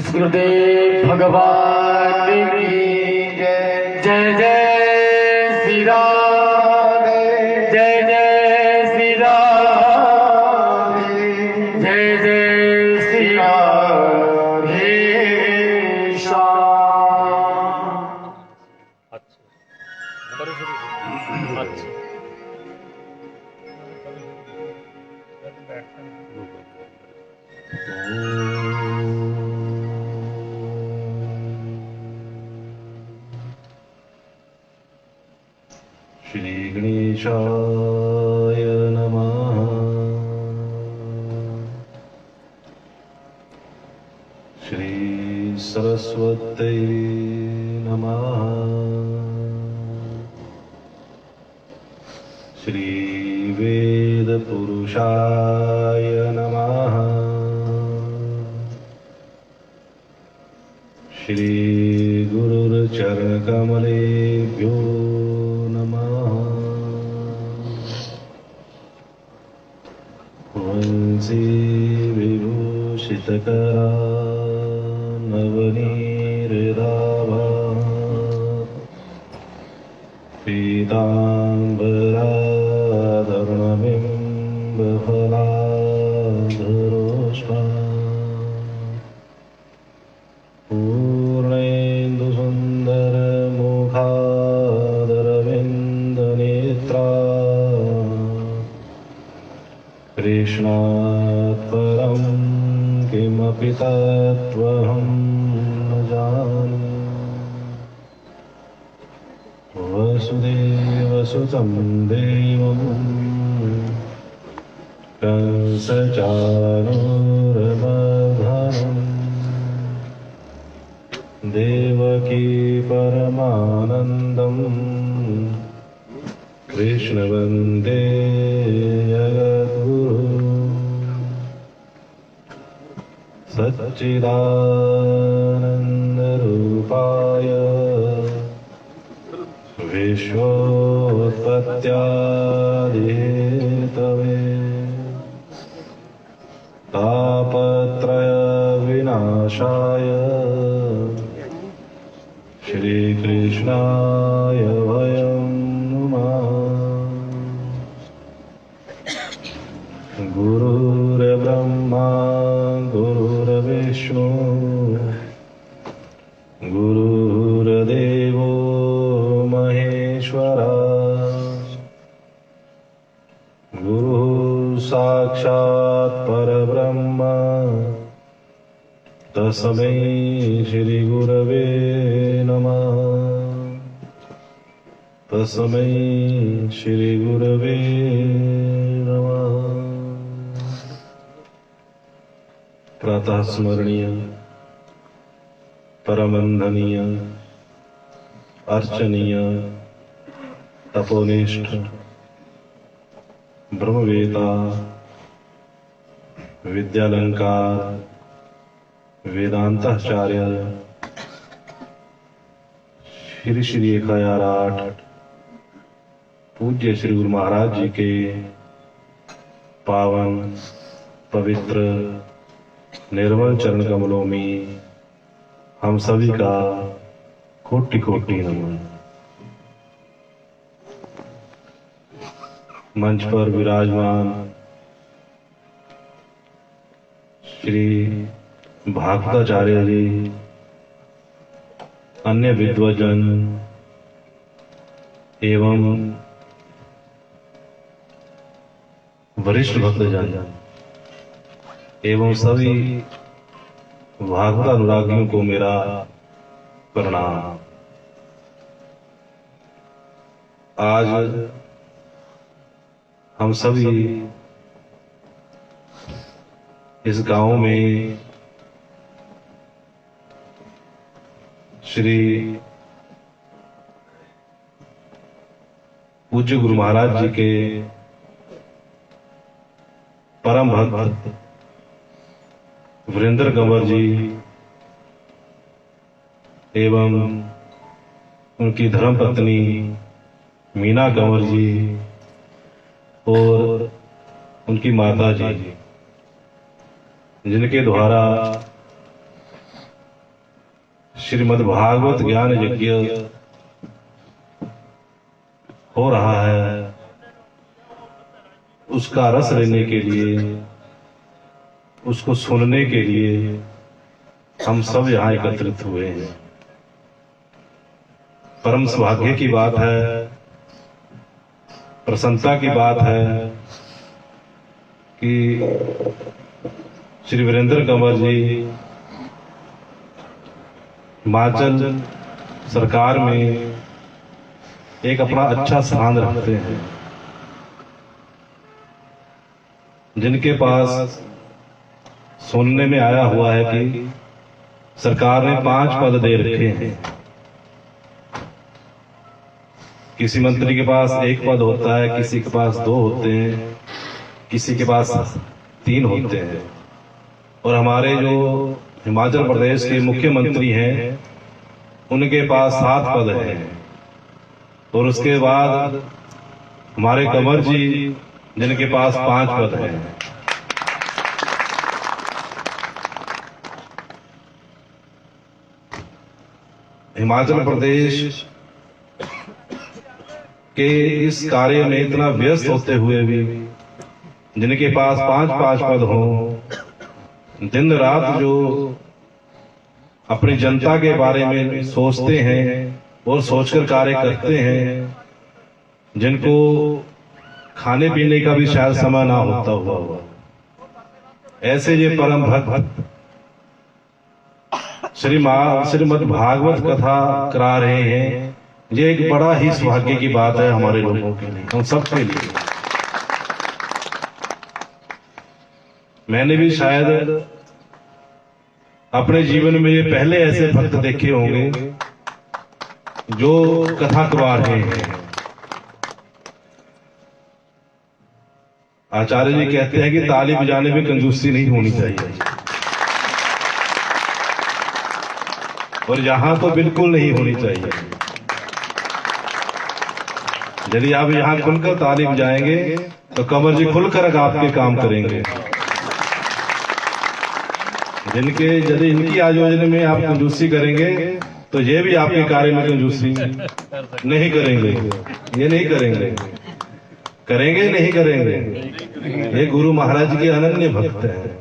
गुरुदेव भगवान की जय। जय जय श्री राम, जय जय श्री राम, जय जय श्री राम। श्री गणेशाय नमः। श्री सरस्वत्यै नमः। श्री वेद पुरुषाय नमः। श्री गुरुर्चरणकमलेभ्यो वंशी विभूषितकरा नवनीहृदाभा पीताम्बराधर्णबिम्बफलाधरोष्ठा पूर्णेन्दुसुन्दरमुखादरविन्दनेत्रा कृष्णात् परं किमपि तत्त्वहं न जाने। वसुदेवसुतं देवं कंसचाणूरमर्दनं देवकी परमानन्दं कृष्णवन्दे सच्चिदानन्दरूपाय विश्वोत्पत्त्यादिहेतवे तापत्रयविनाशाय श्रीकृष्णाय वयं नुमः। गुरुर्ब्रह्मा गुरुर्विष्णु गुरुर्देवो महेश्वरा गुरुः साक्षात् परब्रह्म तस्मै श्री गुरवे नमः। तस्मै श्री गुरवे नमः। प्रातः स्मरणीय परमवंदनीय अर्चनीय तपोनिष्ठ ब्रह्मवेता विद्यालंकार वेदांताचार्य श्री श्री 1008 पूज्य श्री गुरु महाराज जी के पावन पवित्र निर्मल चरण कमलों में हम सभी का कोटि कोटि नमन। मंच पर विराजमान श्री भागवताचार्य जी, अन्य विद्वजन, एवं वरिष्ठ भक्तजन एवं सभी भागवत अनुरागियों को मेरा प्रणाम। आज हम सभी इस गांव में श्री पूज्य गुरु महाराज जी के परम भक्त वीरेंद्र कंवर जी एवं उनकी धर्मपत्नी मीना कंवर जी और उनकी माता जी, जिनके द्वारा श्रीमद् भागवत ज्ञान यज्ञ हो रहा है, उसका रस लेने के लिए, उसको सुनने के लिए हम सब यहाँ एकत्रित हुए हैं। परम सौभाग्य की बात है, प्रसन्नता की बात है कि श्री वीरेंद्र कंवर जी हिमाचल सरकार में एक अपना अच्छा स्थान रखते हैं, जिनके पास सुनने में आया हुआ है कि सरकार ने 5 पद दे रखे हैं। किसी मंत्री के पास 1 पद होता है, किसी के पास 2 होते हैं, किसी के पास 3 होते हैं। और हमारे जो हिमाचल प्रदेश के मुख्यमंत्री हैं, उनके पास 7 पद हैं। और उसके बाद हमारे कंवर जी, जिनके पास 5 पद हैं। हिमाचल प्रदेश के इस कार्य में इतना व्यस्त होते हुए भी जिनके पास 5-5 पद हों, दिन रात जो अपनी जनता के बारे में सोचते हैं और सोचकर कार्य करते हैं, जिनको खाने पीने का भी शायद समय ना होता हुआ, ऐसे ये परम भक्त श्रीमद् भागवत कथा करा रहे हैं। ये एक बड़ा ही सौभाग्य की बात है हमारे लोगों के लिए, हम सब के लिए। मैंने भी शायद अपने जीवन में ये पहले ऐसे भक्त देखे होंगे जो कथा करवा रहे हैं। आचार्य जी कहते हैं कि ताली बजाने में कंजूसी नहीं होनी चाहिए, और यहां तो बिल्कुल नहीं होनी चाहिए। यदि आप यहां खुलकर ताली बजाएंगे तो कंवर जी खुलकर आपके काम करेंगे। यदि इनकी आयोजन में आप कंजूसी करेंगे तो ये भी आपके कार्य में कंजूसी नहीं करेंगे। ये नहीं करेंगे, करेंगे नहीं करेंगे। ये गुरु महाराज के अनन्य भक्त हैं,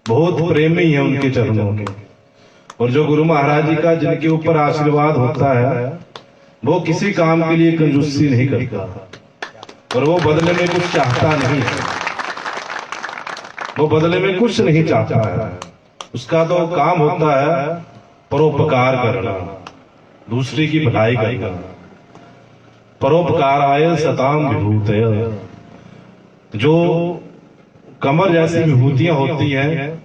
बहुत प्रेमी है उनके चरणों के। और जो गुरु महाराज जी का जिनके ऊपर आशीर्वाद होता है, वो किसी काम के लिए कंजूसी नहीं करता, और वो बदले में कुछ चाहता नहीं है। वो बदले में कुछ नहीं चाहता है। उसका तो काम होता है परोपकार करना, दूसरे की भलाई करना। परोपकाराय सताम विभूतय। जो कंवर जैसी विभूतियां होती हैं,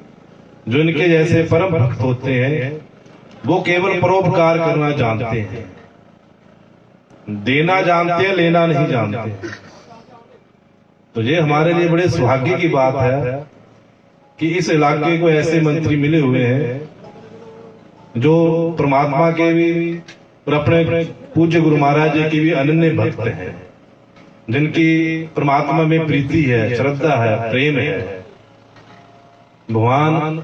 जो इनके जैसे परम भक्त होते हैं, वो केवल परोपकार करना जानते हैं, देना जानते हैं, लेना नहीं जानते। तो ये हमारे लिए बड़े सौभाग्य की बात है कि इस इलाके को ऐसे मंत्री मिले हुए हैं जो परमात्मा के भी और अपने पूज्य गुरु महाराज जी के भी अनन्य भक्त हैं, जिनकी परमात्मा में प्रीति है, श्रद्धा है, प्रेम है। भगवान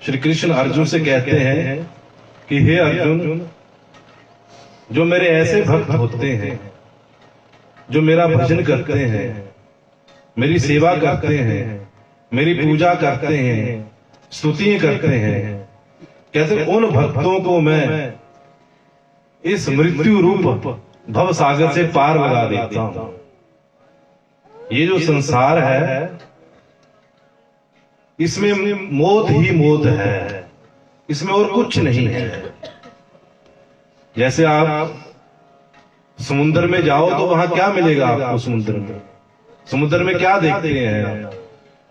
श्री कृष्ण अर्जुन से कहते हैं कि हे अर्जुन, जो मेरे ऐसे भक्त होते हैं, जो मेरा भजन करते हैं, मेरी सेवा करते हैं, मेरी पूजा करते हैं, स्तुतियां करते हैं, कहते उन भक्तों को मैं इस मृत्यु रूप भव सागर से पार लगा देता हूं। ये जो संसार है इसमें मौत ही मौत है, इसमें और कुछ नहीं है। जैसे आप समुद्र में जाओ तो वहां क्या मिलेगा आपको? समुद्र में, समुद्र में क्या देखते हैं?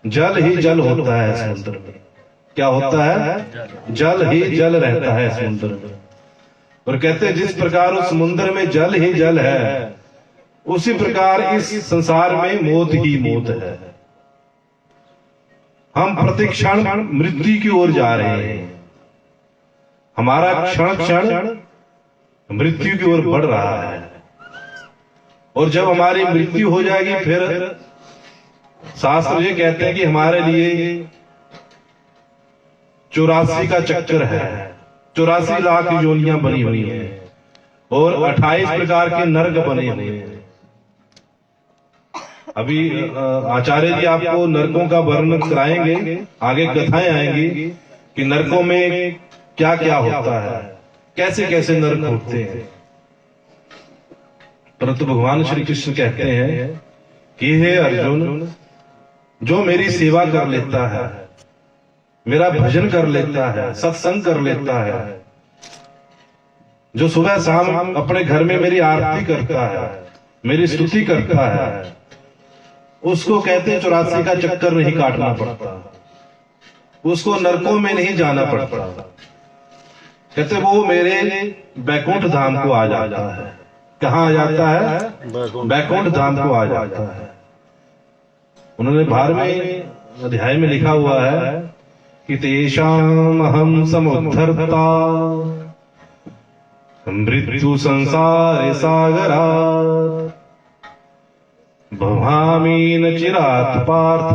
जल ही जल होता है समुद्र में। क्या होता है? जल ही जल रहता है समुद्र में। और कहते हैं जिस प्रकार उस समुद्र में जल ही जल है, उसी प्रकार इस संसार में मौत ही मौत है। हम प्रतिक्षण मृत्यु की ओर जा रहे हैं। हमारा क्षण क्षण मृत्यु की ओर बढ़ रहा है। और जब हमारी मृत्यु हो जाएगी, फिर शास्त्र ये कहते हैं कि हमारे लिए 84 का चक्कर है, 84 लाख योनियां बनी हुई हैं और 28 प्रकार के नरक बने हुए हैं। अभी आचार्य जी आपको नरकों का वर्णन कराएंगे, आगे कथाएं आएंगी कि नरकों में क्या क्या होता है, कैसे कैसे नरक होते हैं। परंतु भगवान श्री कृष्ण कहते हैं कि हे अर्जुन, जो मेरी सेवा कर लेता है, मेरा भजन कर लेता है, सत्संग कर लेता है, जो सुबह शाम अपने घर में मेरी आरती करता है, मेरी स्तुति करता है, उसको कहते हैं 84 का चक्कर नहीं काटना पड़ता, उसको नरकों में नहीं जाना पड़ता। कहते वो मेरे बैकुंठ धाम को आ जाता है। कहाँ आ जाता है? बैकुंठ धाम को आ जाता है। उन्होंने 12वें अध्याय में लिखा हुआ है कि तेषाम अहम समुद्धर्ता मृत्यु संसार सागरात् भवामि न चिरात् पार्थ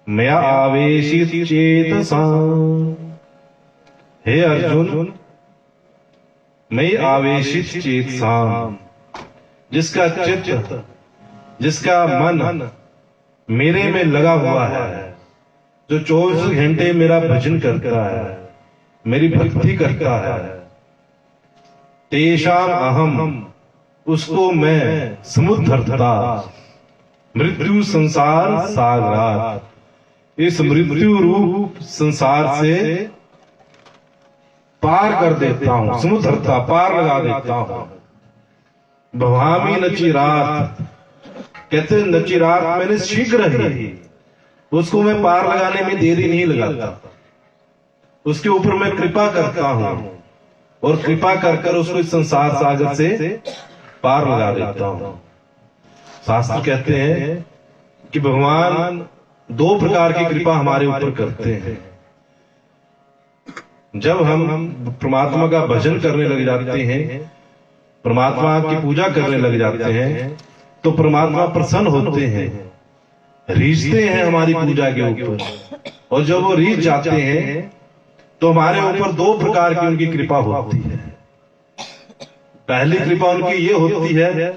मया आवेशित चेतसाम्। हे अर्जुन, मैं आवेशित चेतसाम्, जिसका चित्त, जिसका मन मेरे में लगा हुआ है, जो 24 घंटे मेरा भजन करता है, मेरी भक्ति करता है, तेषाम अहम, उसको मैं समुद्धर्ता मृत्यु संसार सागरात्, इस मृत्यु रूप संसार से पार कर देता हूं। समुद्धर्ता, पार लगा देता हूं। भवामि न चिरात्, कहते नचिरात, मैंने शीघ्र ही उसको मैं पार लगाने में देरी नहीं लगाता, उसके ऊपर मैं कृपा करता हूं और कृपा कर कर उसको इस संसार सागर से पार लगा देता हूं। शास्त्र कहते हैं कि भगवान 2 प्रकार की कृपा हमारे ऊपर करते हैं। जब हम परमात्मा का भजन करने लग जाते हैं, परमात्मा की पूजा करने लग जाते हैं, तो परमात्मा प्रसन्न होते हैं, रीझते हैं हमारी पूजा के ऊपर। और जब वो रीझ जाते हैं तो हमारे ऊपर 2 प्रकार की उनकी कृपा होती है। पहली कृपा उनकी ये होती है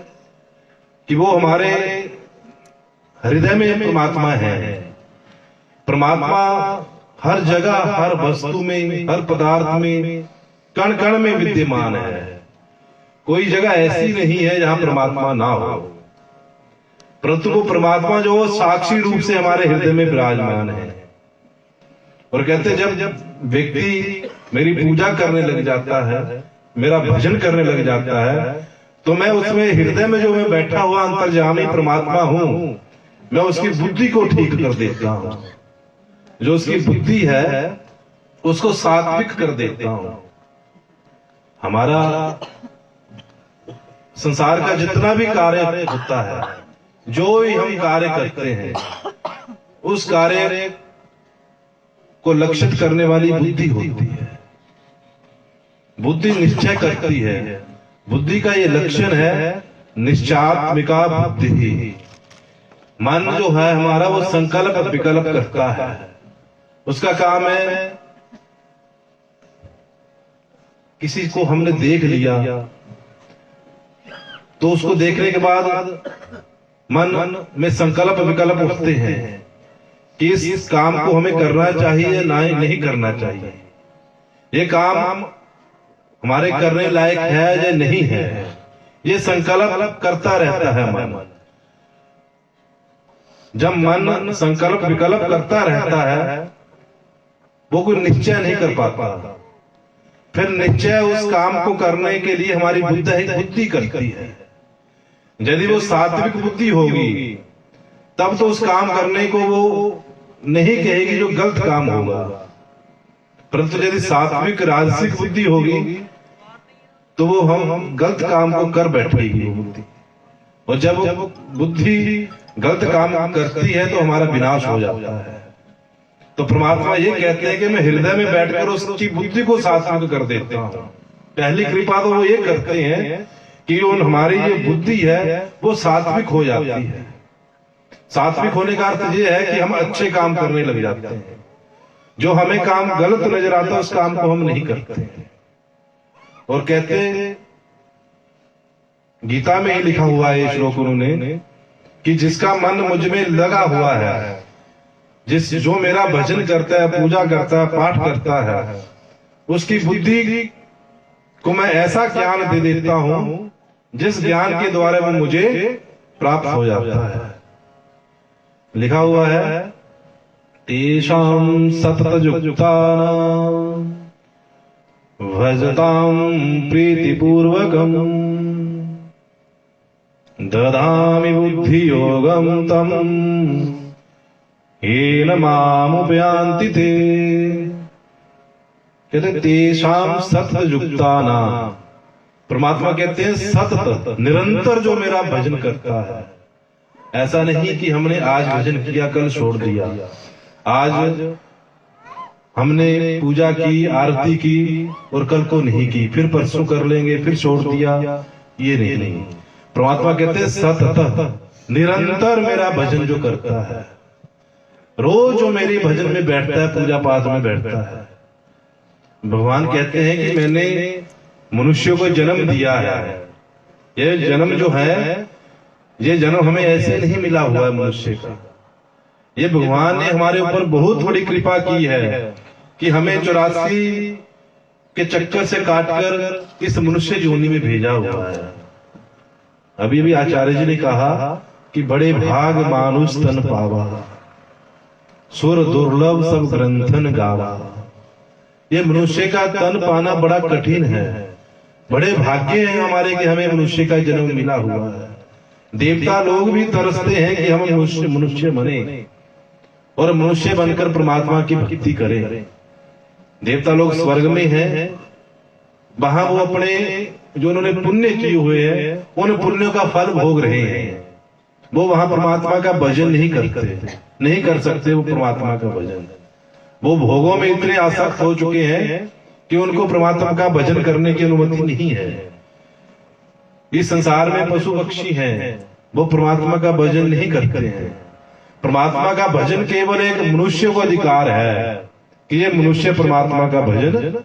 कि वो हमारे हृदय में परमात्मा है। परमात्मा हर जगह, हर वस्तु में, हर पदार्थ में, कण कण में विद्यमान है। कोई जगह ऐसी नहीं है जहां परमात्मा ना हो। परंतु वो परमात्मा जो साक्षी रूप से हमारे हृदय में विराजमान है। और कहते जब व्यक्ति मेरी पूजा करने लग जाता है, मेरा भजन करने लग जाता है, तो मैं उसमें हृदय में जो मैं बैठा हुआ अंतर्यामी परमात्मा हूं, मैं उसकी बुद्धि को ठीक कर देता हूं। जो उसकी बुद्धि है उसको सात्विक कर देता हूं। हमारा संसार का जितना भी कार्य होता है, जो भी हम कार्य करते हैं, उस कार्य को लक्षित करने वाली बुद्धि होती है। बुद्धि निश्चय करती है। बुद्धि का ये लक्षण है निश्चयात्मिका बुद्धि। मन जो है हमारा, वो संकल्प विकल्प करता है। उसका काम है, किसी को हमने देख लिया तो उसको देखने के बाद मन में संकल्प विकल्प उठते हैं कि इस काम को हमें करना चाहिए, ना नहीं करना चाहिए। ये काम हमारे करने लायक है या नहीं है, ये संकल्प करता रहता है मन। जब मन संकल्प विकल्प करता रहता है, वो कोई निश्चय नहीं कर पाता। फिर निश्चय उस काम को करने के लिए हमारी बुद्धि करती है। यदि वो सात्विक बुद्धि होगी तब तो उस काम करने को वो नहीं कहेगी जो गलत काम होगा, परंतु यदि सात्विक राजसिक बुद्धि होगी तो वो हम गलत काम को कर बैठेगी वो बुद्धि। और जब वो बुद्धि गलत काम करती है तो हमारा विनाश हो जाता है। तो परमात्मा ये कहते हैं कि मैं हृदय में बैठकर उसकी बुद्धि को सात्विक कर देता हूं। पहली कृपा तो वो ये करते हैं कि हमारी जो बुद्धि है वो सात्विक हो जाती है। सात्विक होने का अर्थ ये है कि हम अच्छे काम करने लग जाते हैं। जो हमें काम गलत नजर आता है उस काम को हम नहीं करते। और कहते हैं, गीता में ही लिखा हुआ है ये श्लोक उन्होंने, कि जिसका मन मुझ में लगा हुआ है, जो मेरा भजन करता है, पूजा करता है, पाठ करता है, उसकी बुद्धि को मैं ऐसा ज्ञान दे देता हूं जिस ज्ञान के द्वारा वो मुझे प्राप्त हो जाता है। लिखा हुआ है, तेषां सततयुक्तानां भजतां प्रीतिपूर्वकं ददामि बुद्धि योगं तम येन मामुपयान्ति ते। कहते तेषां सततयुक्तानां, परमात्मा कहते हैं सतत निरंतर जो मेरा भजन करता है। ऐसा नहीं कि हमने आज भजन किया कल छोड़ दिया, आज हमने पूजा की, आरती की और कल को नहीं की, फिर परसों कर लेंगे, फिर छोड़ दिया, ये नहीं। परमात्मा कहते हैं सतत निरंतर मेरा भजन जो करता है, रोज जो मेरी भजन में बैठता है, पूजा पाठ में बैठता है। भगवान कहते हैं कि मैंने मनुष्य को जन्म दिया है। ये जन्म जो है, ये जन्म हमें ऐसे नहीं मिला हुआ है मनुष्य का। ये भगवान ने हमारे ऊपर बहुत बड़ी कृपा की है कि हमें 84 के चक्कर से काटकर इस मनुष्य योनि में भेजा हुआ है। अभी भी आचार्य जी ने कहा कि बड़े भाग मानुष तन पावा, सुर दुर्लभ सब ग्रंथन गावा। ये मनुष्य का तन पाना बड़ा कठिन है। बड़े भाग्य हैं हमारे कि हमें मनुष्य का जन्म मिला हुआ है। देवता लोग भी तरसते हैं कि हम मनुष्य बने और मनुष्य बनकर परमात्मा की भक्ति करें। देवता लोग स्वर्ग में हैं, वहां वो अपने जो उन्होंने पुण्य किए हुए हैं उन पुण्यों का फल भोग रहे हैं। वो वहां परमात्मा का भजन नहीं कर सकते वो परमात्मा का भजन। वो भोगों में इतने आसक्त हो चुके हैं कि उनको परमात्मा का भजन करने की अनुमति नहीं है। इस संसार में पशु पक्षी हैं, वो परमात्मा का भजन नहीं करते हैं। परमात्मा का भजन केवल एक मनुष्य को अधिकार है कि ये मनुष्य परमात्मा का भजन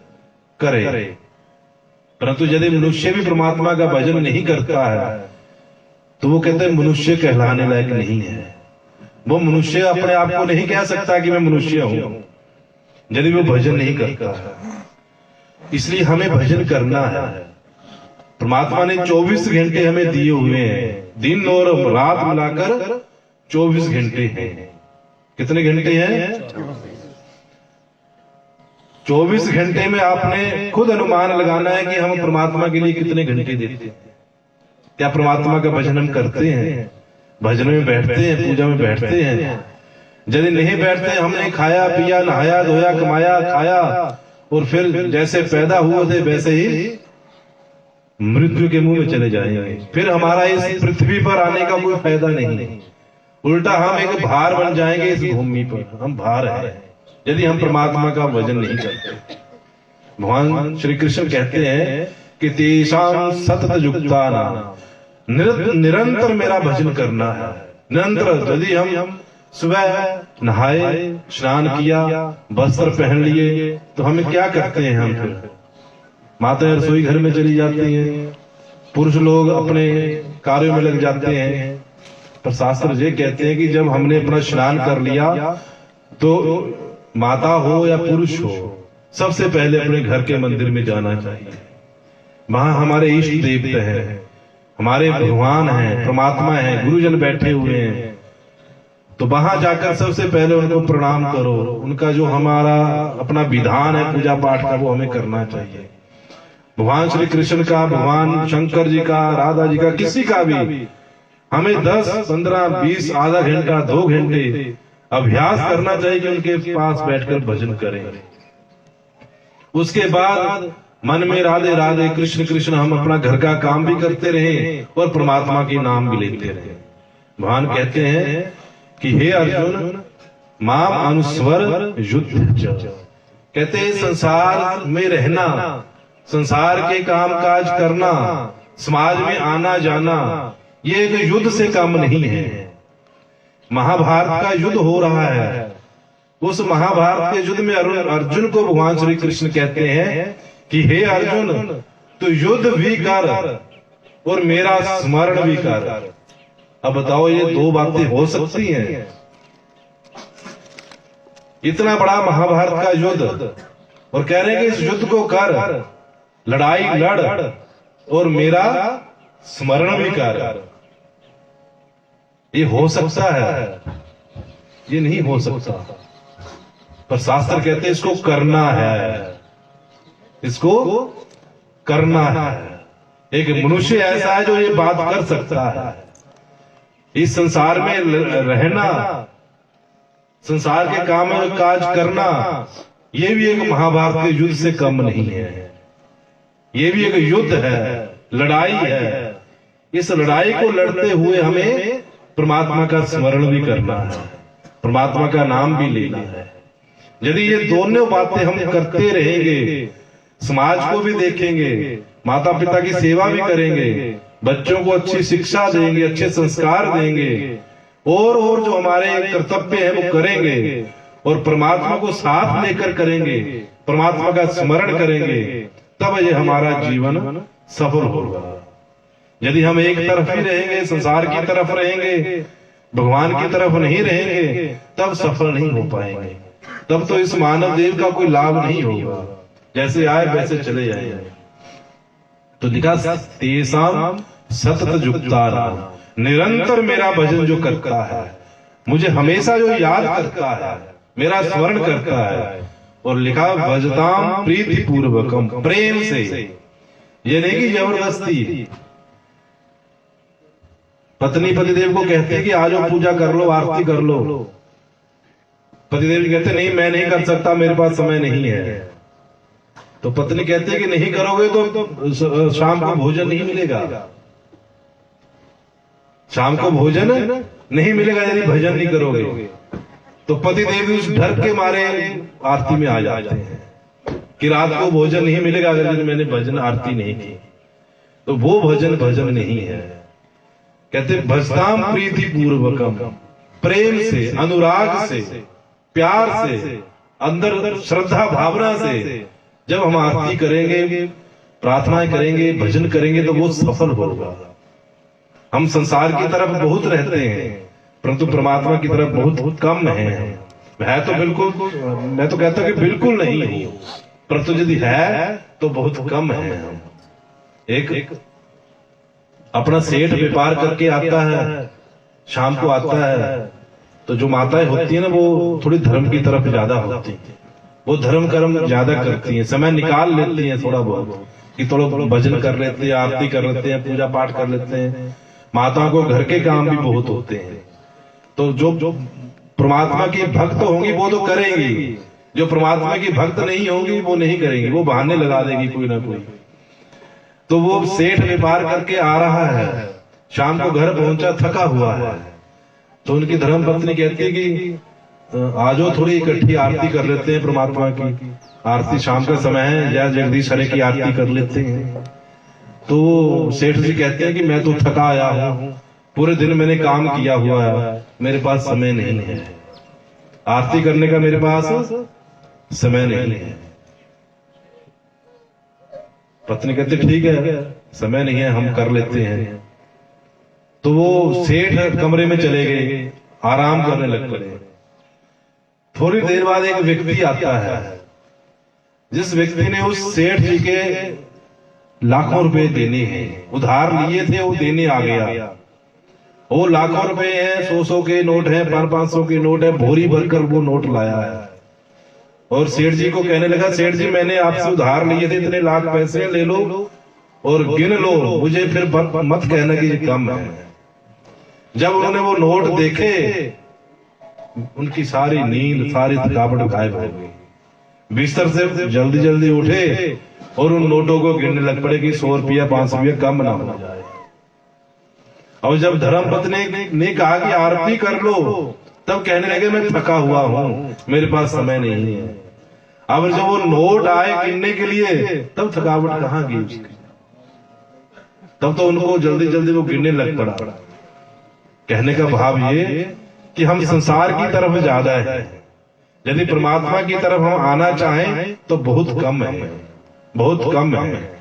करे। परंतु यदि मनुष्य भी परमात्मा का भजन नहीं करता है तो वो कहते हैं मनुष्य कहलाने लायक नहीं है। वो मनुष्य अपने आप को नहीं कह सकता कि मैं मनुष्य हूं यदि वो भजन नहीं करता है। इसलिए हमें भजन करना है। परमात्मा ने 24 घंटे हमें दिए हुए हैं, दिन और रात मिलाकर 24 घंटे हैं। कितने घंटे हैं? 24 घंटे में आपने खुद अनुमान लगाना है कि हम परमात्मा के लिए कितने घंटे देते हैं। क्या परमात्मा का भजन हम करते हैं? भजन में बैठते हैं, पूजा में बैठते हैं? यदि नहीं बैठते, हमने खाया पिया, नहाया धोया, कमाया खाया और फिर जैसे पैदा हुए थे वैसे ही मृत्यु के मुंह में चले जाएंगे। फिर हमारा इस पृथ्वी पर आने का कोई फायदा नहीं। उल्टा हम एक भार बन जाएंगे इस भूमि पर। हम भार हैं यदि हम परमात्मा का भजन नहीं करते। भगवान श्री कृष्ण कहते हैं कि तेषां सतत युक्तानां, निरंतर मेरा भजन करना है। निरंतर यदि हम सुबह नहाए, स्नान किया, वस्त्र पहन लिए तो हमें क्या करते हैं? हम फिर माताएं रसोई घर में चली जाती हैं, पुरुष लोग अपने कार्यों में लग जाते हैं। पर शास्त्र ये कहते हैं कि जब हमने अपना स्नान कर लिया तो माता हो या पुरुष हो, सबसे पहले अपने घर के मंदिर में जाना चाहिए। वहां हमारे इष्ट देवते हैं, हमारे भगवान हैं, परमात्मा हैं, गुरुजन बैठे हुए हैं। तो वहां जाकर सबसे पहले उनको प्रणाम करो। उनका जो हमारा अपना विधान है पूजा पाठ का, वो हमें करना चाहिए। भगवान श्री कृष्ण का, भगवान शंकर जी का, राधा जी का, किसी का भी हमें 10, 15, 20, आधा घंटा, 2 घंटे अभ्यास करना चाहिए कि उनके पास बैठकर भजन करें। उसके बाद मन में राधे राधे कृष्ण कृष्ण हम अपना घर का काम भी करते रहे और परमात्मा के नाम भी लेते रहे। भगवान कहते हैं कि हे अर्जुन, माम अनुस्वर युद्ध च। कहते हैं संसार में रहना, संसार के काम काज करना, समाज में आना जाना, ये एक युद्ध से कम नहीं है। महाभारत का युद्ध हो रहा है। उस महाभारत के युद्ध में अर्जुन को भगवान श्री कृष्ण कहते हैं कि हे अर्जुन, तू युद्ध भी कर और मेरा स्मरण भी कर। अब बताओ, ये 2 बातें हो सकती हैं? इतना बड़ा महाभारत का युद्ध और कह रहे हैं कि इस युद्ध को कर, लड़ाई लड़ और मेरा स्मरण भी कर। ये हो सकता है? ये नहीं हो सकता। पर शास्त्र कहते हैं इसको करना है, इसको करना है। एक मनुष्य ऐसा है जो ये बात कर सकता है। इस संसार में रहना, संसार के काम में काज करना, ये भी एक महाभारत के युद्ध से कम नहीं है। ये भी एक युद्ध है, लड़ाई है। इस लड़ाई को लड़ते हुए हमें परमात्मा का स्मरण भी करना है, परमात्मा का नाम भी लेना है। यदि ये दोनों बातें हम करते रहेंगे, समाज को भी देखेंगे, माता पिता की सेवा भी करेंगे, बच्चों को अच्छी शिक्षा देंगे, अच्छे संस्कार देंगे, और जो हमारे कर्तव्य है वो करेंगे, और परमात्मा को साथ लेकर करेंगे, परमात्मा का स्मरण करेंगे, तब ये हमारा जीवन सफल होगा। यदि हम एक तरफ ही रहेंगे, संसार की तरफ रहेंगे, भगवान की तरफ नहीं रहेंगे, तब सफल नहीं हो पाएंगे। तब तो इस मानव देव का कोई लाभ नहीं होगा। जैसे आए वैसे चले जाएंगे। तो लिखा, तेसाम सतत युक्तानाम, निरंतर मेरा भजन जो करता है, मुझे हमेशा जो याद करता है, मेरा स्मरण करता है। और लिखा, भजताम प्रीति पूर्वकम, प्रेम से, ये नहीं कि जबरदस्ती। पत्नी पतिदेव को कहते हैं कि आज पूजा कर लो, आरती कर लो। पतिदेव जी कहते नहीं, मैं नहीं कर सकता, मेरे पास समय नहीं है। तो पत्नी कहती है कि नहीं करोगे तो शाम को भोजन नहीं मिलेगा, शाम को भोजन नहीं मिलेगा यदि भजन नहीं करोगे। तो पतिदेव उस डर के मारे आरती में आ जाते हैं कि रात को भोजन नहीं मिलेगा अगर मैंने भजन आरती नहीं की। तो वो भजन नहीं है। कहते भजताम प्रीति पूर्वकम, प्रेम से, अनुराग से, प्यार से, अंदर श्रद्धा भावना से जब हम आरती करेंगे, प्रार्थनाएं करेंगे, भजन करेंगे, तो वो सफल होगा। हम संसार की तरफ बहुत रहते हैं, परंतु परमात्मा की तरफ बहुत कम है। है तो बिल्कुल, मैं तो कहता हूं कि बिल्कुल नहीं हो, परंतु यदि है तो बहुत कम है। एक अपना सेठ व्यापार करके आता है, शाम को आता है, तो जो माताएं होती है ना, वो थोड़ी धर्म की तरफ ज्यादा होती है, वो धर्म कर्म ज्यादा करती हैं, समय निकाल लेती हैं थोड़ा बहुत कि थोड़ा भजन कर लेते हैं, आरती कर लेते हैं, पूजा पाठ कर लेते हैं। माताओं को घर के काम भी बहुत होते हैं। तो जो परमात्मा की भक्त होंगी वो तो करेंगी, जो परमात्मा की भक्त नहीं होंगी वो नहीं करेंगी, वो बहाने लगा देगी कोई ना कोई। तो वो सेठ व्यापार करके आ रहा है, शाम को घर पहुंचा थका हुआ है, तो उनकी धर्म पत्नी कहती है कि आजो थोड़ी इकट्ठी आरती कर लेते हैं, परमात्मा की आरती, शाम का समय है, जय जगदीश हरे की आरती कर लेते हैं। तो सेठ जी कहते हैं कि मैं तो थका आया हूं, पूरे दिन मैंने काम किया हुआ है, मेरे पास समय नहीं है, आरती करने का मेरे पास समय नहीं है। पत्नी कहते ठीक है, समय नहीं है, हम कर लेते हैं। तो वो सेठ कमरे में चले गए, आराम करने लग पड़े। थोड़ी देर बाद एक व्यक्ति आता है, जिस व्यक्ति ने उस सेठ जी के लाखों रुपए देने हैं, उधार लिए थे वो देने आ गया। वो लाखों रुपए हैं, 100-100 के नोट है, 500-500 के नोट है, भोरी भरकर वो नोट लाया है और सेठ जी को कहने लगा, सेठ जी मैंने आपसे उधार लिए थे, इतने लाख पैसे ले लो और गिन लो, मुझे फिर मत कहना कि ये कम है। जब उन्होंने वो नोट देखे, उनकी सारी नींद, सारी थकावट गायब हो गई। बिस्तर से जल्दी जल्दी उठे और उन नोटों को गिनने लग पड़े कि 100 रुपया 500 रुपया कम ना हो जाए। और जब धर्मपत्नी ने कहा कि आरती कर लो, तब कहने लगे मैं थका हुआ हूं, मेरे पास समय नहीं है। अब जब वो नोट आए गिनने के लिए, तब थकावट कहाँ गई उसकी। तब तो उनको जल्दी जल्दी वो गिनने लग पड़ा। कहने का भाव ये कि हम संसार की तरफ ज्यादा है, यदि परमात्मा की तरफ हम आना चाहें तो बहुत कम है, बहुत कम है।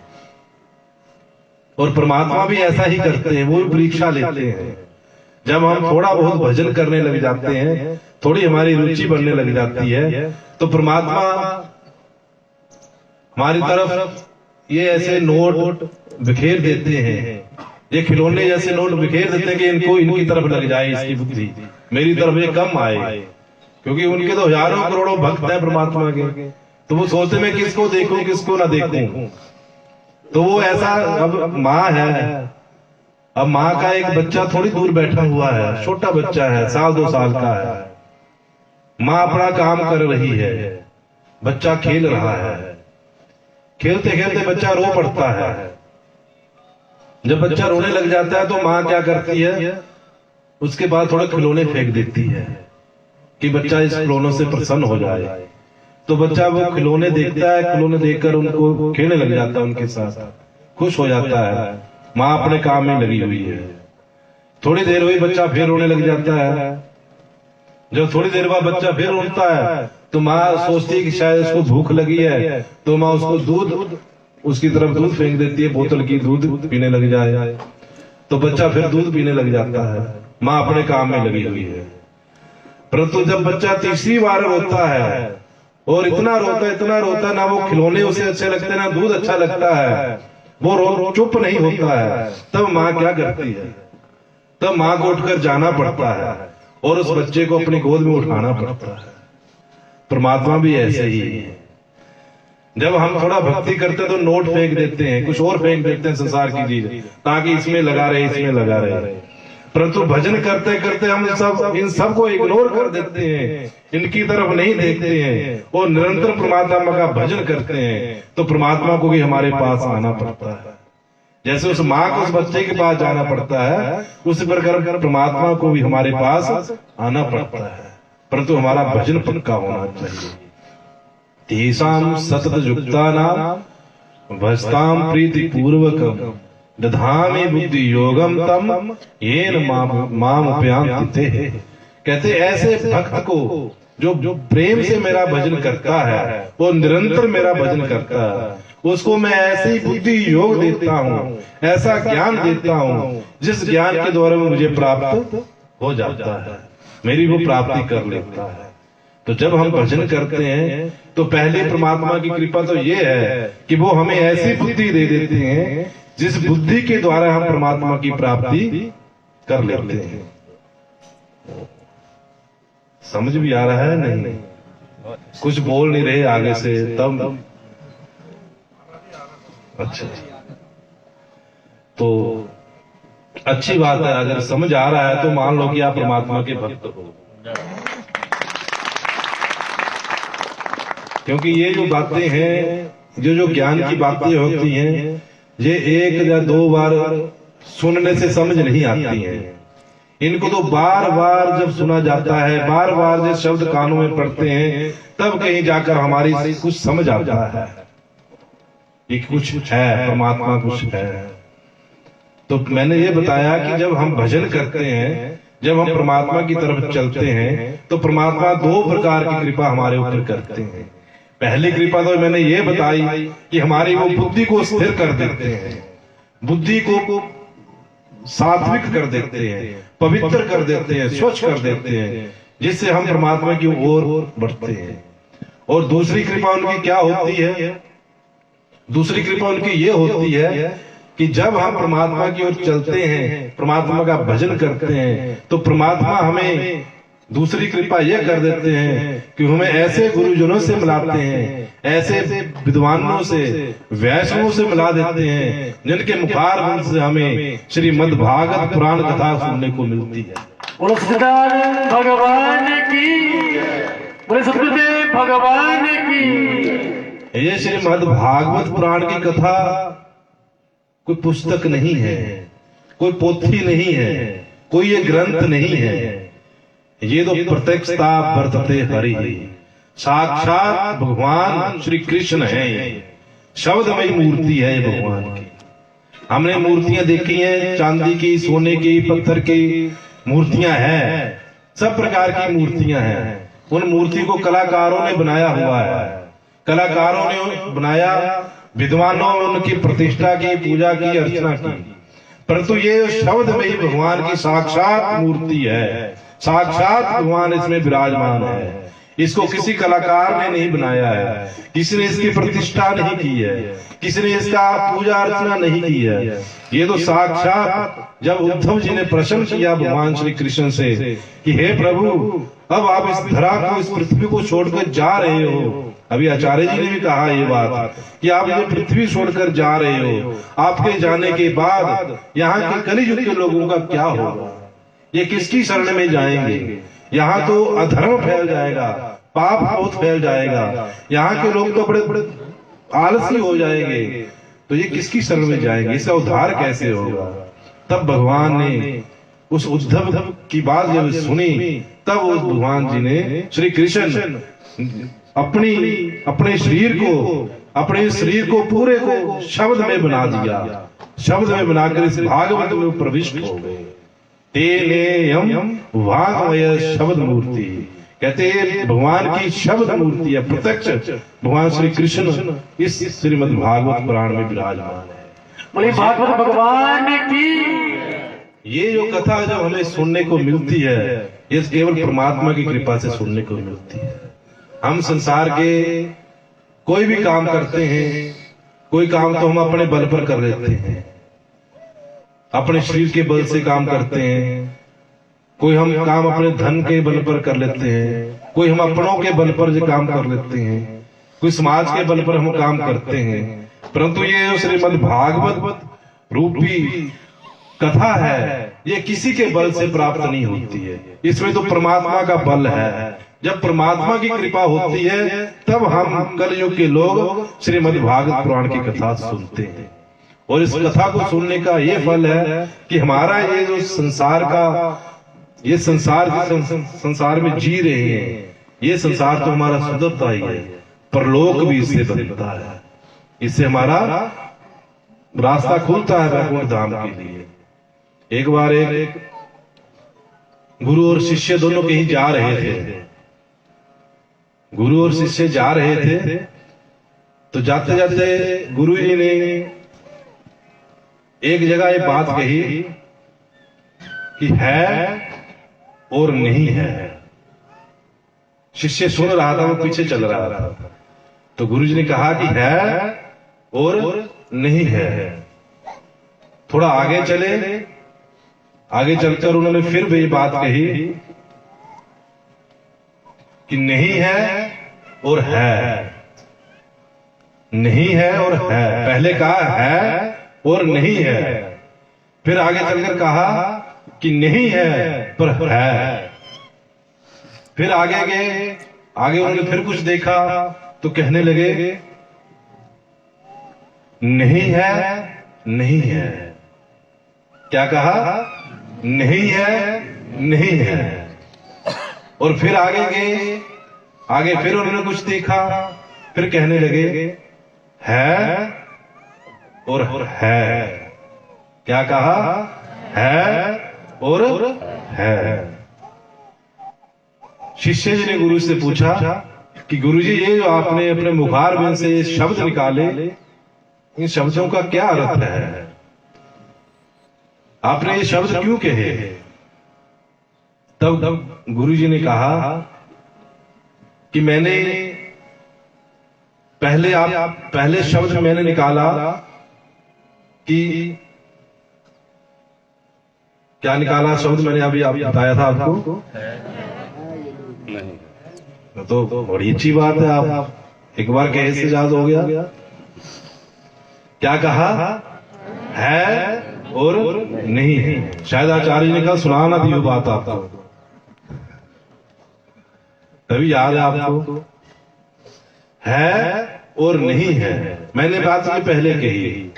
और परमात्मा भी ऐसा ही करते हैं, वो परीक्षा लेते हैं। जब हम थोड़ा बहुत भजन करने लग जाते हैं, थोड़ी हमारी रुचि बढ़ने लग जाती है, तो परमात्मा हमारी तरफ ये ऐसे नोट बिखेर देते हैं, ये खिलौने जैसे नोट बिखेर देते हैं कि इनको इनकी तरफ लग जाए इसकी बुद्धि, मेरी तरफ ये कम आए। क्योंकि उनके तो हजारों करोड़ों भक्त हैं परमात्मा के, तो वो सोचते मैं किसको देखूं किसको ना देखूं। तो वो ऐसा, अब माँ है, अब माँ का एक बच्चा थोड़ी दूर बैठा हुआ है, छोटा बच्चा है, 1-2 साल का है। माँ अपना काम कर रही है, बच्चा खेल रहा है, खेलते खेलते बच्चा रो पड़ता है। जब बच्चा रोने लग जाता है तो माँ क्या करती है, उसके बाद थोड़े खिलौने फेंक देती है कि बच्चा इस खिलौनों से प्रसन्न हो जाए। तो बच्चा वो खिलौने देखता है, खिलौने देखकर उनको खेलने लग जाता है, उनके साथ खुश हो जाता है। माँ अपने काम में लगी हुई है। थोड़ी देर हुई, बच्चा फिर रोने लग जाता है। जब थोड़ी देर बाद बच्चा फिर रोता है तो माँ सोचती है कि शायद इसको भूख लगी है, तो माँ उसको दूध, उसकी तरफ दूध फेंक देती है, बोतल की दूध पीने लग जाए। तो बच्चा फिर दूध पीने लग जाता है। माँ अपने काम में लगी हुई है। परंतु जब बच्चा तीसरी बार रोता है और इतना रोता, ना वो खिलौने उसे अच्छे लगते हैं, ना दूध अच्छा लगता है, वो चुप नहीं होता है, तब माँ क्या करती है, तब माँ को उठकर जाना पड़ता है और उस बच्चे को अपनी गोद में उठाना पड़ता है। परमात्मा भी ऐसे ही है। जब हम थोड़ा भक्ति करते हैं तो नोट फेंक देते हैं, कुछ और फेंक देते हैं संसार की चीज, ताकि इसमें लगा रहे, इसमें लगा रहे। परंतु भजन करते करते हम इन सब को इग्नोर कर देते हैं, इनकी तरफ नहीं देखते हैं और निरंतर परमात्मा का भजन करते हैं, तो परमात्मा को भी हमारे पास आना पड़ता है। जैसे उस माँ को उस बच्चे के पास जाना पड़ता है, उसी प्रकार परमात्मा को भी हमारे पास आना पड़ता है। परंतु हमारा भजन पक्का होना चाहिए। तेषां सतत युक्तानां भजतां प्रीति पूर्वकं दधामि बुद्धि योगम तम येन माम उपयांति ते। कहते ऐसे भक्त को जो प्रेम से मेरा भजन करता है, वो निरंतर मेरा भजन करता है, उसको मैं ऐसी बुद्धि योग देता हूँ, ऐसा ज्ञान देता हूँ, जिस ज्ञान के द्वारा वो मुझे प्राप्त हो जाता है, मेरी वो प्राप्ति कर लेता है। तो जब हम भजन करते हैं तो पहले परमात्मा की कृपा तो ये है कि वो हमें ऐसी बुद्धि दे देते हैं जिस बुद्धि के द्वारा हम परमात्मा की प्राप्ति कर लेते हैं। समझ भी आ रहा है नहीं? कुछ बोल नहीं रहे आगे से, तब अच्छा, तो अच्छी बात है। अगर समझ आ रहा है तो मान लो कि आप परमात्मा के भक्त हो, क्योंकि ये जो बातें हैं, जो ज्ञान की बातें होती हैं, ये 1 या 2 बार सुनने से समझ नहीं आती हैं। इनको तो बार बार जब सुना जाता है, बार बार जब शब्द कानों में पढ़ते हैं, तब कहीं जाकर हमारी कुछ समझ आता है कि कुछ है, परमात्मा कुछ है। तो मैंने ये बताया कि जब हम भजन करते हैं, जब हम परमात्मा की तरफ चलते हैं, तो परमात्मा 2 प्रकार की कृपा हमारे ऊपर करते हैं। पहली कृपा तो मैंने ये बताई कि हमारी वो बुद्धि को स्थिर कर देते हैं, बुद्धि को सात्विक कर देते हैं, पवित्र कर देते हैं, स्वच्छ कर देते हैं, जिससे हम परमात्मा की ओर बढ़ते हैं। और दूसरी कृपा उनकी क्या होती है, दूसरी कृपा उनकी ये होती है कि जब हम परमात्मा की ओर चलते हैं, परमात्मा का भजन करते हैं, तो परमात्मा हमें दूसरी कृपा यह कर देते हैं कि हमें ऐसे गुरुजनों से मिलाते हैं, ऐसे विद्वानों से, वैष्णवों से मिला देते हैं जिनके मुखारबिंद से हमें श्रीमद् भागवत पुराण कथा सुनने को मिलती है। बोलो सच्चिदानंद भगवान की, बोले सतगुरुदेव भगवान की। ये श्रीमद् भागवत पुराण की कथा कोई पुस्तक नहीं है, कोई पोथी नहीं है, कोई ये ग्रंथ नहीं है। ये तो प्रत्यक्षता वर्तते हरि, साक्षात भगवान श्री कृष्ण है। शब्दमयी मूर्ति है ये भगवान की। हमने मूर्तियां देखी हैं, चांदी की, सोने की, पत्थर की मूर्तियां हैं, सब प्रकार की मूर्तियां हैं। उन मूर्ति को कलाकारों ने बनाया हुआ है, कलाकारों ने बनाया, विद्वानों ने उनकी प्रतिष्ठा की, पूजा की, अर्चना की। परंतु ये शब्दमयी भगवान की साक्षात मूर्ति है, साक्षात भगवान इसमें विराजमान है। इसको किसी कलाकार ने नहीं बनाया है, किसी ने इसकी प्रतिष्ठा नहीं की है, किसी ने इसका पूजा अर्चना नहीं की है। ये तो साक्षात जब उद्धव जी ने प्रश्न किया भगवान श्री कृष्ण से कि हे प्रभु, अब आप इस धरा को, इस पृथ्वी को छोड़कर जा रहे हो। अभी आचार्य जी ने भी कहा ये बात कि आप ये पृथ्वी छोड़कर जा रहे हो, आपके जाने के बाद यहाँ के कलियुग के लोगों का क्या होगा? ये किसकी शरण में जाएंगे? यहाँ तो अधर्म फैल जाएगा, पाप बहुत फैल जाएगा, यहाँ के लोग तो बड़े बड़े आलसी हो जाएंगे, तो ये किसकी शरण में जाएंगे? इसका उद्धार कैसे होगा? तब भगवान ने उस उद्धव की बात जब सुनी, तब उस भगवान जी ने, श्री कृष्ण अपने शरीर को पूरे को शब्द में बना दिया, शब्द में बनाकर इस भागवत में प्रविष्ट हो गए। तेनेयम वाङ्मय शब्द मूर्ति, कहते हैं भगवान की शब्द मूर्ति है, प्रत्यक्ष भगवान श्री कृष्ण इस श्रीमद् भागवत पुराण में विराजमान है। बोले भागवत भगवान की। ये जो कथा जब हमें सुनने को मिलती है, ये केवल परमात्मा की कृपा से सुनने को मिलती है। हम संसार के कोई भी काम करते हैं, कोई काम तो हम अपने बल पर कर लेते हैं, अपने शरीर के बल से काम करते हैं, कोई हम काम अपने धन के बल पर कर लेते हैं, कोई हम अपनों के बल पर जो काम कर लेते हैं, कोई समाज के बल पर हम काम करते हैं। परंतु ये जो श्रीमद् भागवत रूपी कथा है, ये किसी के बल से प्राप्त नहीं होती है, इसमें तो परमात्मा का बल है। जब परमात्मा की कृपा होती है, तब हम कलयुग के लोग श्रीमद् भागवत पुराण की कथा सुनते हैं। और इस कथा को सुनने का ये फल है कि हमारा ये जो संसार का, ये संसार में जी रहे हैं, ये संसार तो हमारा सुधरता ही है, परलोक भी इससे बदलता है। इससे हमारा रास्ता खुलता है वैकुंठ धाम के लिए। एक बार एक गुरु और शिष्य दोनों कहीं जा रहे थे, गुरु और शिष्य जा रहे थे, तो जाते जाते गुरु जी ने एक जगह ये बात कही कि है और नहीं है। शिष्य सुन रहा था, वो पीछे चल रहा था। तो गुरु जी ने कहा कि है और नहीं है। थोड़ा आगे चले, आगे चलकर उन्होंने फिर भी बात कही कि नहीं है और है, नहीं है और है। पहले कहा है और नहीं है, फिर आगे चलकर कहा कि नहीं है पर है। फिर आगे गए, आगे उन्होंने फिर कुछ देखा तो कहने लगे नहीं है, नहीं है। क्या कहा? नहीं है, नहीं है। और फिर आगे गए, आगे फिर उन्होंने कुछ देखा, फिर कहने लगे है और है। क्या कहा? है और है। शिष्य जी ने गुरु से पूछा कि गुरुजी, ये जो आपने अपने मुखारबिंद से शब्द निकाले, इन शब्दों का क्या अर्थ है? आपने ये शब्द क्यों कहे? तब गुरुजी ने कहा कि मैंने पहले शब्द मैंने निकाला कि क्या निकाला शब्द मैंने अभी आप बताया था आपको नहीं, तो बड़ी अच्छी बात है। आप एक बार कहे से याद हो गया। क्या कहा? है और नहीं है। शायद आचार्य ने कहा सुना ना दी बात आपको, तभी याद है आपको। है और नहीं है, मैंने बात ये पहले कही।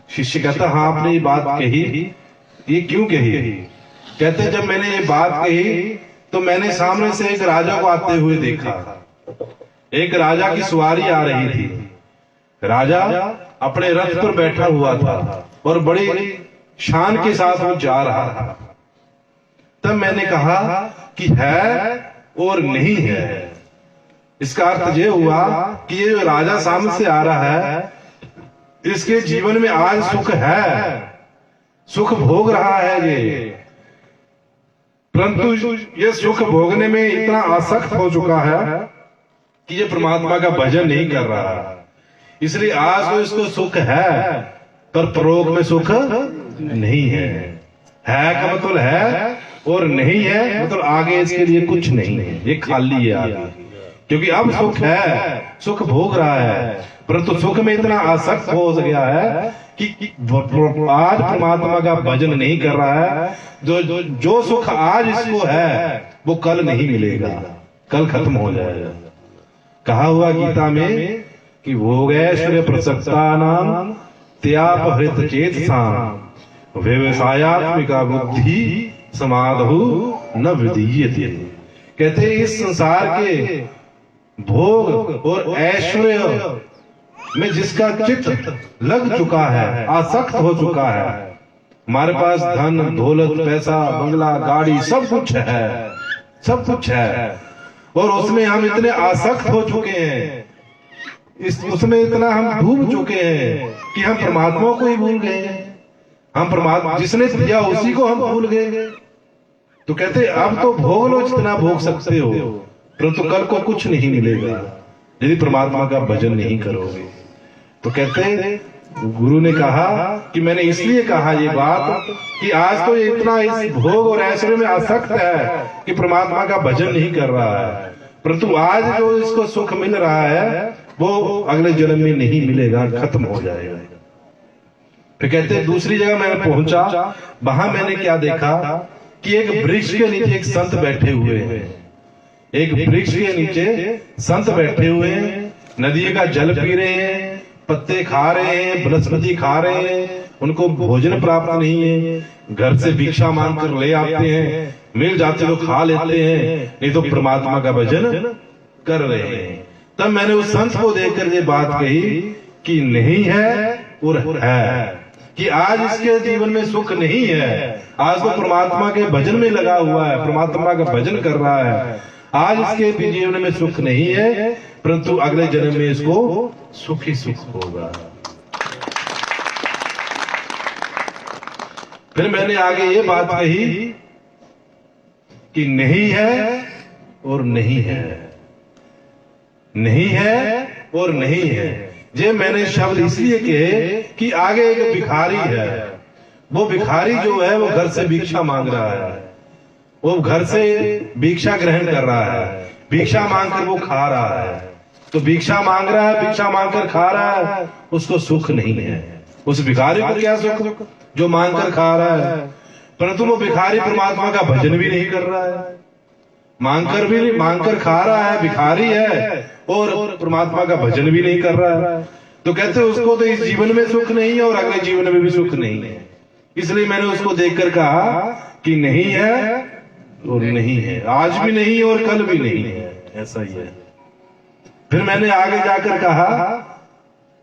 शिष्य कहता हाँ आपने ये बात कही, ये क्यों कही? कहते जब मैंने ये बात कही तो मैंने सामने से एक राजा को आते हुए देखा। एक राजा की सवारी आ रही थी। राजा अपने रथ पर बैठा हुआ था और बड़ी शान के साथ वो जा रहा था। तब मैंने कहा कि है और नहीं है। इसका अर्थ ये हुआ कि ये जो राजा सामने से आ रहा है, इसके जीवन में आज सुख है, सुख भोग रहा है ये, परंतु ये सुख भोगने में इतना आसक्त हो चुका है कि ये परमात्मा का भजन नहीं कर रहा है। इसलिए आज तो इसको सुख है पर परोग में सुख नहीं है। है का मतलब है और नहीं है मतलब आगे इसके लिए कुछ नहीं है, ये खाली है आगे। क्योंकि अब सुख है, सुख भोग रहा है, परंतु सुख में इतना आसक्त हो गया है कि आज परमात्मा का भजन नहीं कर रहा है। जो सुख आज इसको है वो कल नहीं मिलेगा, कल खत्म हो जाएगा। कहा हुआ गीता में कि भोगैश्वर्य प्रसक्ता नाम त्यापहृत चेतसाम व्यवसायात्मिका बुद्धि समाधु न विदीयते। कहते इस संसार के भोग और ऐश्वर्य में जिसका चित्त लग चुका है, आसक्त हो चुका है, हमारे पास धन दौलत पैसा बंगला गाड़ी सब कुछ है, सब कुछ है, और उसमें हम इतने आसक्त हो चुके हैं, उसमें इतना हम डूब चुके हैं कि हम परमात्मा को ही भूल गए। हम परमात्मा जिसने दिया उसी को हम भूल गए। तो कहते अब तो भोग लो जितना भोग सकते हो, परंतु कल को कुछ नहीं मिलेगा यदि परमात्मा का भजन नहीं करोगे। तो कहते गुरु ने कहा कि मैंने इसलिए कहा ये बात कि आज तो ये इतना इस भोग और ऐश्वर्य में आसक्त है कि परमात्मा का भजन नहीं कर रहा है, परंतु आज जो इसको सुख मिल रहा है वो अगले जन्म में नहीं मिलेगा, खत्म हो जाएगा। फिर कहते दूसरी जगह मैं पहुंचा, वहां मैंने क्या देखा कि एक वृक्ष के नीचे एक संत बैठे हुए हैं। एक वृक्ष के नीचे संत बैठे हुए हैं, नदी का जल पी रहे हैं, पत्ते खा रहे हैं, वनस्पति खा रहे हैं, उनको भोजन प्राप्त नहीं है, घर से भिक्षा मांग कर ले आते हैं, मिल जाते तो खा लेते हैं, नहीं तो परमात्मा का भजन कर रहे हैं। तब मैंने उस संत को देखकर ये बात कही कि नहीं है और है, कि आज इसके जीवन में सुख नहीं है, आज तो परमात्मा के भजन में लगा हुआ है, परमात्मा का भजन कर रहा है, आज इसके जीवन में सुख नहीं है, परंतु अगले जन्म में इसको सुख ही सुख होगा। फिर मैंने आगे ये बात कही कि नहीं है और नहीं है, नहीं है और नहीं है। ये मैंने शब्द इसलिए कहे कि आगे एक भिखारी है, वो भिखारी जो है वो घर से भिक्षा मांग रहा है, वो घर से भिक्षा ग्रहण कर रहा है, भिक्षा मांगकर वो खा रहा है। तो भिक्षा मांग रहा है, भिक्षा मांगकर खा रहा है, उसको सुख नहीं है। उस भिखारी को क्या सुख जो मांगकर खा रहा है, परंतु वो भिखारी परमात्मा का भजन भी नहीं कर रहा है, मांगकर खा रहा है, भिखारी है और परमात्मा का भजन भी नहीं कर रहा है। तो कहते उसको तो इस जीवन में सुख नहीं है और अगले जीवन में भी सुख नहीं है। इसलिए मैंने उसको देखकर कहा कि नहीं है और नहीं है, आज भी नहीं और कल भी नहीं है, ऐसा ही है। फिर मैंने आगे जाकर कहा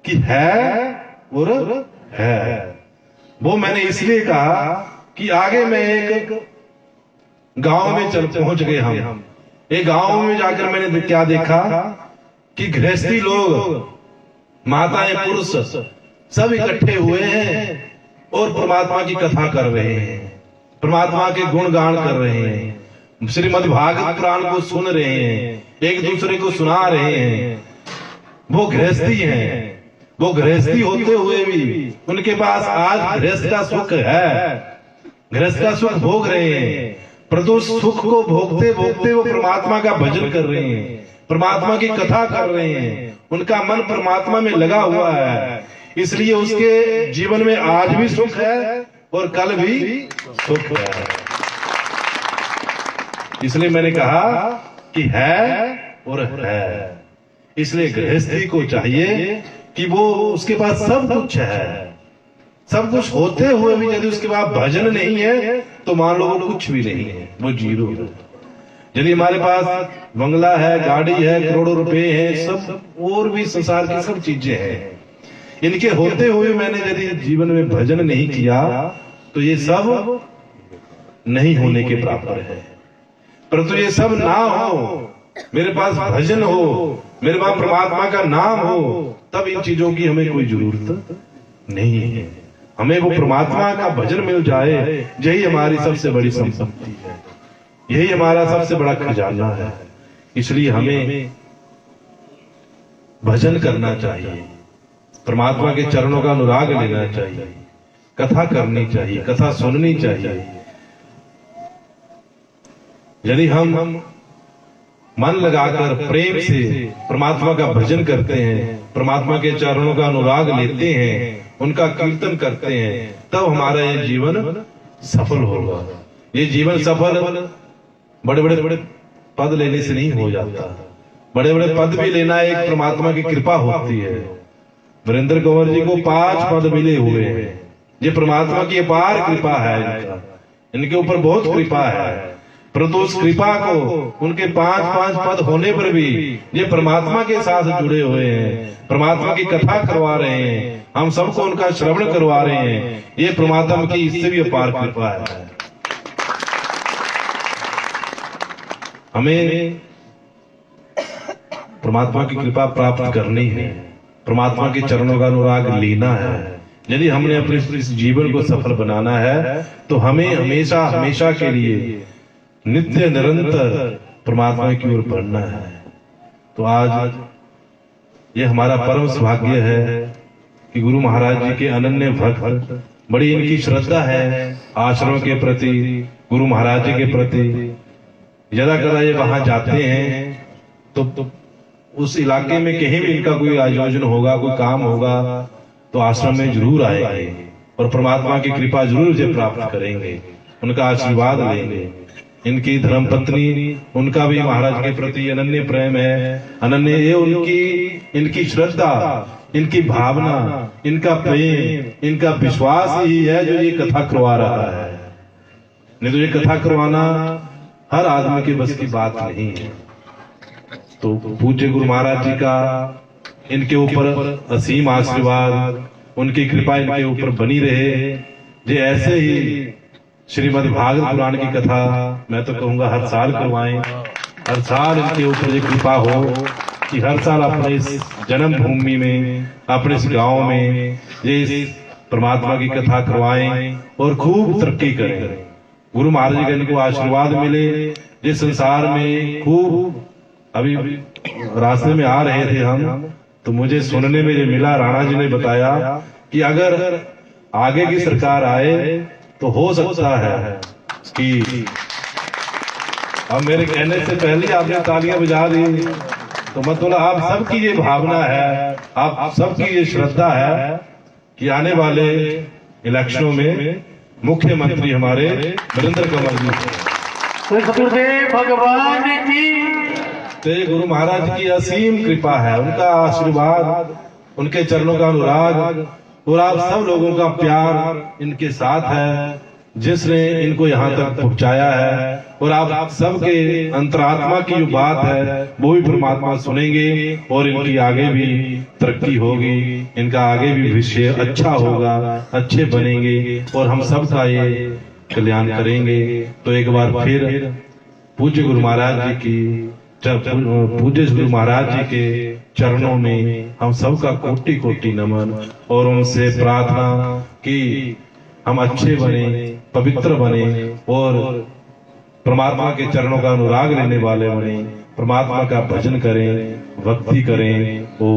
कि है और है। वो मैंने इसलिए कहा कि आगे मैं एक गांव में पहुंच गए हम। एक गांव में जाकर मैंने क्या देखा कि गृहस्थी लोग, माताएं, पुरुष सब इकट्ठे हुए हैं और परमात्मा की कथा कर रहे हैं, परमात्मा के गुणगान कर रहे हैं, श्रीमद् भागवत पुराण को सुन रहे हैं, एक दूसरे को सुना रहे हैं। वो गृहस्थी हैं, वो गृहस्थी होते हुए भी उनके पास आज गृहस्थ का सुख है, गृहस्थ का सुख भोग रहे हैं, परंतु उस सुख को भोगते भोगते वो परमात्मा का भजन कर रहे हैं, परमात्मा की कथा कर रहे हैं, उनका मन परमात्मा में लगा हुआ है, इसलिए उसके जीवन में आज भी सुख है और कल भी सुख है। इसलिए मैंने कहा कि है और है। इसलिए गृहस्थी को चाहिए कि वो उसके पास सब कुछ है, सब कुछ होते हुए भी यदि उसके पास भजन नहीं है तो मान लो वो कुछ भी नहीं है, वो जीरो है। यदि हमारे पास बंगला है, गाड़ी है, करोड़ों रुपए हैं, सब और भी संसार की सब चीजें हैं, इनके होते हुए मैंने यदि जीवन में भजन नहीं किया तो ये सब नहीं होने के बराबर है। परंतु ये सब ना हो, मेरे पास भजन हो, मेरे पास परमात्मा का नाम हो, तब इन चीजों की हमें कोई जरूरत नहीं है। हमें वो परमात्मा का भजन मिल जाए, यही हमारी सबसे बड़ी संपत्ति है, यही हमारा सबसे बड़ा खजाना है। इसलिए हमें भजन करना चाहिए, परमात्मा के चरणों का अनुराग लेना चाहिए, कथा करनी चाहिए, कथा सुननी चाहिए। यदि हम मन लगाकर प्रेम से परमात्मा का भजन करते हैं, परमात्मा के चरणों का अनुराग लेते हैं, उनका कीर्तन करते हैं, तब हमारा ये जीवन सफल होगा। ये जीवन सफल बड़े बड़े पद लेने से नहीं हो जाता, बड़े बड़े पद भी लेना एक परमात्मा की कृपा होती है। वीरेंद्र कंवर जी को 5 पद मिले हुए हैं, ये परमात्मा की अपार कृपा है, इनके ऊपर बहुत कृपा है। परंतु उस कृपा को उनके 5-5 पद होने पर भी ये परमात्मा के साथ जुड़े हुए हैं, परमात्मा की कथा करवा रहे हैं, हम सबको उनका श्रवण करवा रहे हैं, ये परमात्मा की इससे भी अपार कृपा है। हमें परमात्मा की कृपा प्राप्त करनी है, परमात्मा के चरणों का अनुराग लेना है। यदि हमने अपने इस जीवन को सफल बनाना है तो हमें हमेशा हमेशा के लिए नित्य निरंतर परमात्मा की ओर बढ़ना है। तो आज ये हमारा परम सौभाग्य है कि गुरु महाराज जी के अनन्य भक्त, बड़ी इनकी श्रद्धा है आश्रम के प्रति, गुरु महाराज जी के प्रति। यदा कदा ये वहां जाते हैं तो उस इलाके में कहीं भी इनका कोई आयोजन होगा, कोई काम होगा, तो आश्रम में जरूर आएंगे और परमात्मा की कृपा जरूर जे प्राप्त करेंगे, उनका आशीर्वाद लेंगे। इनकी धर्मपत्नी, उनका भी महाराज के प्रति अनन्य प्रेम है, अनन्य ये इनकी श्रद्धा, इनकी भावना, इनका प्रेम, इनका विश्वास ही है जो ये कथा करवा रहा है। नहीं तो ये कथा करवाना हर आदमी के बस की बात नहीं है। तो पूज्य गुरु महाराज जी का इनके ऊपर असीम आशीर्वाद, उनकी कृपा इनके ऊपर बनी रहे। जे ऐसे ही श्रीमद् भागवत पुराण की कथा मैं तो कहूंगा हर साल करवाएं, हर साल इनके ऊपर ये कृपा हो कि हर साल अपने इस जन्म भूमि में, अपने इस गांव में ये इस परमात्मा की कथा करवाएं और खूब तरक्की करें। गुरु महाराज जी का इनको आशीर्वाद मिले। जिस संसार में खूब अभी रास्ते में आ रहे थे हम, तो मुझे सुनने में ये मिला, राणा जी ने बताया कि अगर आगे की सरकार आए तो हो सकता है कि अब मेरे कहने से पहले आपने तालियां बजा दी, तो मतलब आप सबकी ये भावना है, आप सबकी ये श्रद्धा है कि आने वाले इलेक्शनों में मुख्यमंत्री हमारे वीरेंद्र कंवर जी सतगुरुदेव भगवान की। तो ये गुरु महाराज की असीम कृपा है, उनका आशीर्वाद, उनके चरणों का अनुराग और आप सब लोगों का प्यार इनके साथ है, जिसने इनको यहाँ तक पहुंचाया है। और आप सबके अंतरात्मा की जो बात है वो भी परमात्मा सुनेंगे और इनकी आगे भी तरक्की होगी, इनका आगे भी भविष्य अच्छा होगा, अच्छे बनेंगे और हम सबका ये कल्याण करेंगे। तो एक बार फिर पूज्य गुरु महाराज जी की, पूज्य गुरु महाराज जी के चरणों में हम सबका कोटि कोटि नमन और उनसे प्रार्थना कि हम अच्छे बने, पवित्र बने और परमात्मा के चरणों का अनुराग लेने वाले बने, परमात्मा का भजन करें भक्ति करें। ओ